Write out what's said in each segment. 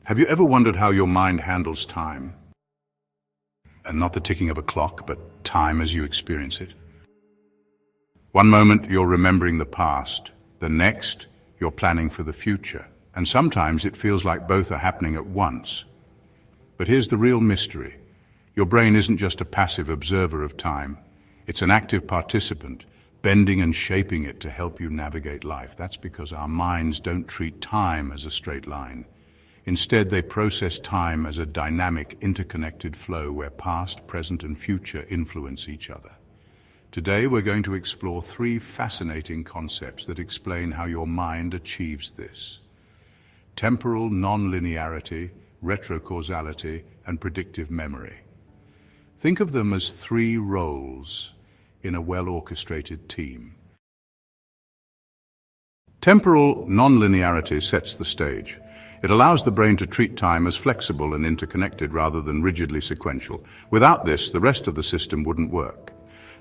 Have you ever wondered how your mind handles time? And not the ticking of a clock, but time as you experience it. One moment you're remembering the past, the next you're planning for the future, and sometimes it feels like both are happening at once. But here's the real mystery. Your brain isn't just a passive observer of time, it's an active participant, bending and shaping it to help you navigate life. That's because our minds don't treat time as a straight line. Instead, they process time as a dynamic, interconnected flow where past, present, and future influence each other. Today, we're going to explore three fascinating concepts that explain how your mind achieves this: temporal nonlinearity, retrocausality, and predictive memory. Think of them as three roles in a well-orchestrated team. Temporal nonlinearity sets the stage. It allows the brain to treat time as flexible and interconnected rather than rigidly sequential. Without this, the rest of the system wouldn't work.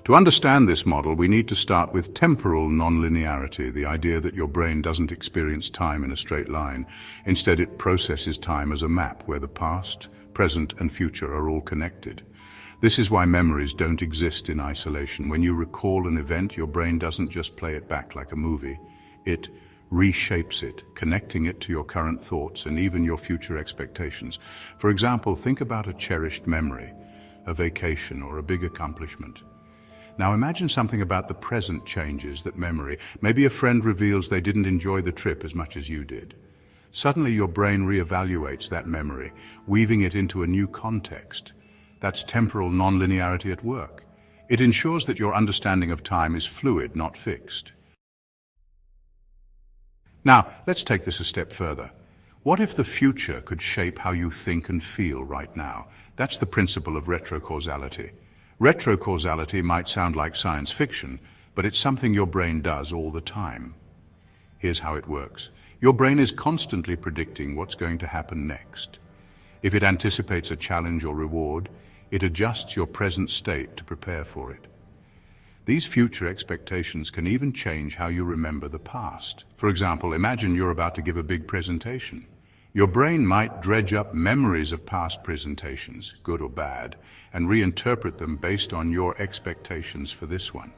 To understand this model, we need to start with temporal nonlinearity, the idea that your brain doesn't experience time in a straight line. Instead, it processes time as a map where the past, present, and future are all connected. This is why memories don't exist in isolation. When you recall an event, your brain doesn't just play it back like a movie. It reshapes it, connecting it to your current thoughts and even your future expectations. For example, think about a cherished memory, a vacation, or a big accomplishment. Now imagine something about the present changes that memory. Maybe a friend reveals they didn't enjoy the trip as much as you did. Suddenly your brain reevaluates that memory, weaving it into a new context. That's temporal nonlinearity at work. It ensures that your understanding of time is fluid, not fixed. Now, let's take this a step further. What if the future could shape how you think and feel right now? That's the principle of retrocausality. Retrocausality might sound like science fiction, but it's something your brain does all the time. Here's how it works. Your brain is constantly predicting what's going to happen next. If it anticipates a challenge or reward, it adjusts your present state to prepare for it. These future expectations can even change how you remember the past. For example, imagine you're about to give a big presentation. Your brain might dredge up memories of past presentations, good or bad, and reinterpret them based on your expectations for this one.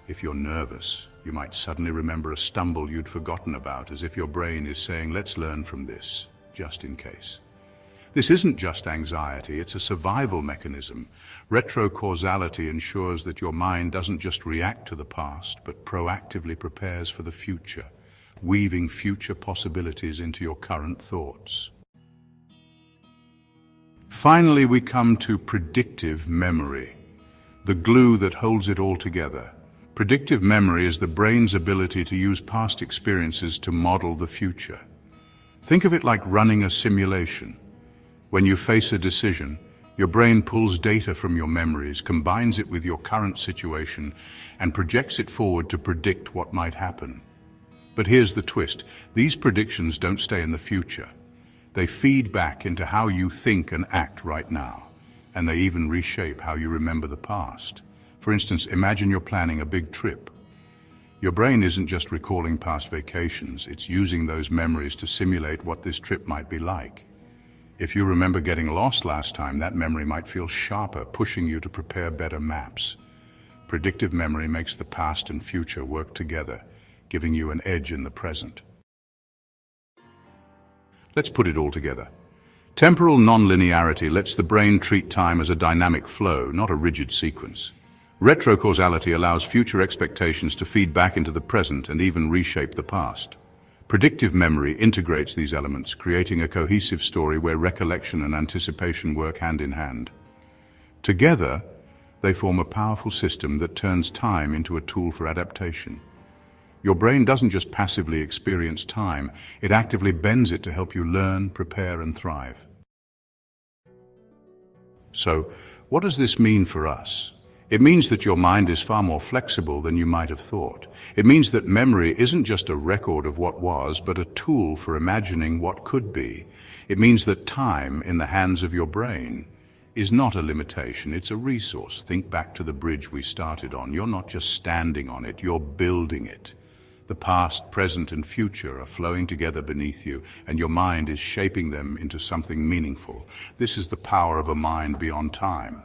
If you're nervous, you might suddenly remember a stumble you'd forgotten about, as if your brain is saying, let's learn from this, just in case. This isn't just anxiety, it's a survival mechanism. Retrocausality ensures that your mind doesn't just react to the past, but proactively prepares for the future, weaving future possibilities into your current thoughts. Finally, we come to predictive memory, the glue that holds it all together. Predictive memory is the brain's ability to use past experiences to model the future. Think of it like running a simulation. When you face a decision, your brain pulls data from your memories, combines it with your current situation, and projects it forward to predict what might happen. But here's the twist. These predictions don't stay in the future. They feed back into how you think and act right now, and they even reshape how you remember the past. For instance, imagine you're planning a big trip. Your brain isn't just recalling past vacations, it's using those memories to simulate what this trip might be like. If you remember getting lost last time, that memory might feel sharper, pushing you to prepare better maps. Predictive memory makes the past and future work together, giving you an edge in the present. Let's put it all together. Temporal nonlinearity lets the brain treat time as a dynamic flow, not a rigid sequence. Retrocausality allows future expectations to feed back into the present and even reshape the past. Predictive memory integrates these elements, creating a cohesive story where recollection and anticipation work hand in hand. Together, they form a powerful system that turns time into a tool for adaptation. Your brain doesn't just passively experience time, it actively bends it to help you learn, prepare, and thrive. So, what does this mean for us? It means that your mind is far more flexible than you might have thought. It means that memory isn't just a record of what was, but a tool for imagining what could be. It means that time in the hands of your brain is not a limitation, it's a resource. Think back to the bridge we started on. You're not just standing on it, you're building it. The past, present, and future are flowing together beneath you, and your mind is shaping them into something meaningful. This is the power of a mind beyond time.